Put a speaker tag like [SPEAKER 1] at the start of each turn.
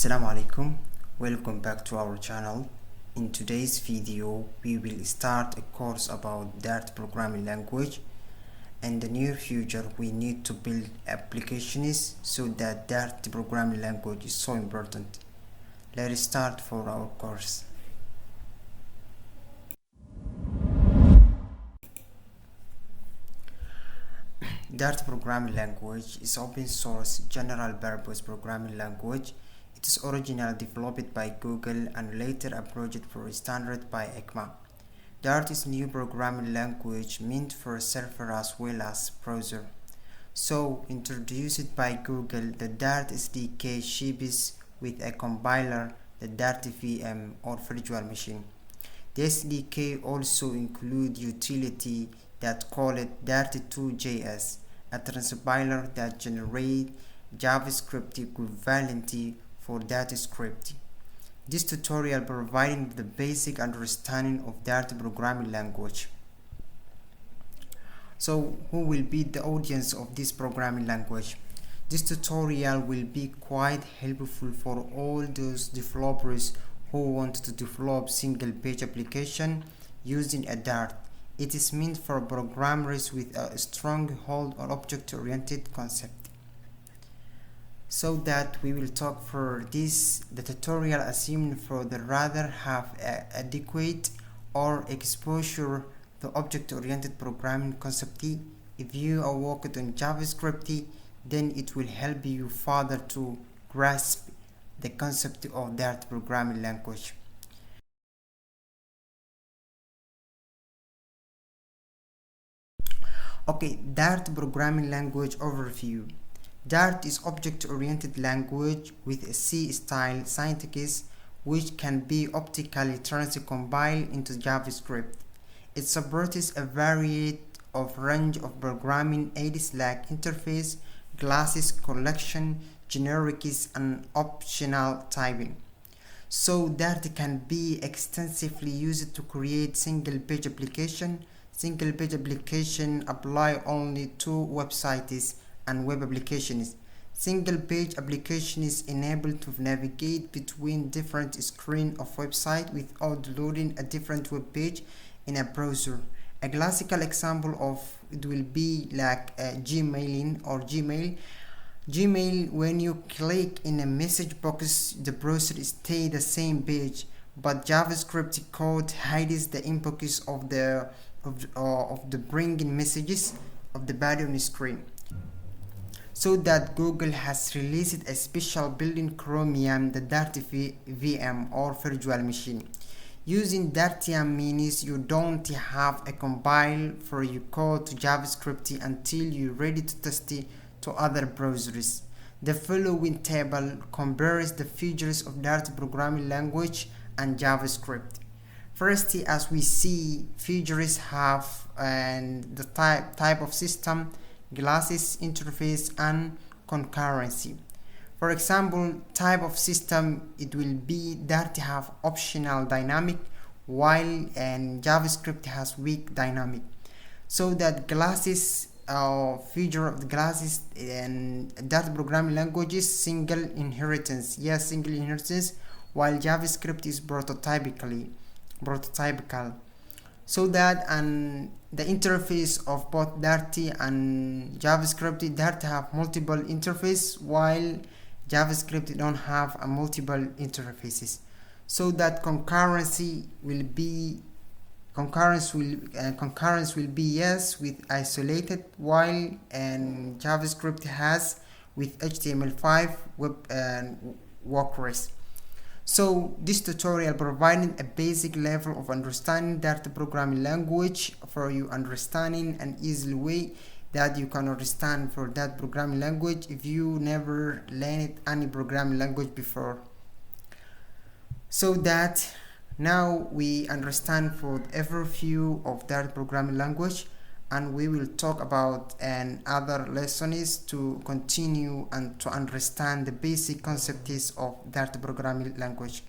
[SPEAKER 1] Assalamu alaikum, welcome back to our channel. In today's video we will start a course about Dart programming language. In the near future we need to build applications, so that Dart programming language is so important. Let's start for our course. Dart programming language is open source general purpose programming language. It is originally developed by Google and later approved for standard by ECMA. Dart is new programming language meant for server as well as browser. So, introduced by Google, the Dart SDK ships with a compiler, the Dart VM or virtual machine. The SDK also includes utility that called Dart2.js, a transpiler that generates JavaScript equivalent for DataScript. This tutorial providing the basic understanding of Dart programming language. So, who will be the audience of this programming language? This tutorial will be quite helpful for all those developers who want to develop single-page application using a Dart. It is meant for programmers with a strong hold on object-oriented concept. So that we will talk for this, the tutorial assumed for the rather have adequate or exposure to object-oriented programming concept. If you are working on JavaScript, then it will help you further to grasp the concept of Dart programming language. Okay, Dart programming language overview. Dart is object-oriented language with a C-style syntax which can be optically transcompiled into JavaScript. It supports a variety of range of programming aids like interface, classes, collection, generics, and optional typing. So Dart can be extensively used to create single-page application. Single-page application apply only to websites and web applications. Single-page application is enabled to navigate between different screens of website without loading a different web page in a browser. A classical example of it will be like Gmail or Gmail. Gmail, when you click in a message box, the browser stays the same page, but JavaScript code hides the inbox of the bringing messages of the body on the screen. So that Google has released a special built-in Chromium, the Dart VM or virtual machine. Using Dartium means you don't have a compile for your code to JavaScript until you're ready to test it to other browsers. The following table compares the features of Dart programming language and JavaScript. First, as we see, features have and the type of system, classes, interface, and concurrency. For example, type of system, it will be Dart have optional dynamic, while and JavaScript has weak dynamic. So that classes feature of the classes and Dart programming languages single inheritance. Yes, single inheritance, while JavaScript is prototypical. So that and the interface of both Dart and JavaScript, Dart have multiple interfaces while JavaScript don't have a multiple interfaces. So that concurrence will be yes with isolated, while and JavaScript has with HTML5 web and workers. So this tutorial providing a basic level of understanding Dart programming language for you understanding an easy way that you can understand for that programming language if you never learned any programming language before. So that now we understand for every few of Dart programming language, and we will talk about other lessons to continue and to understand the basic concepts of Dart programming language.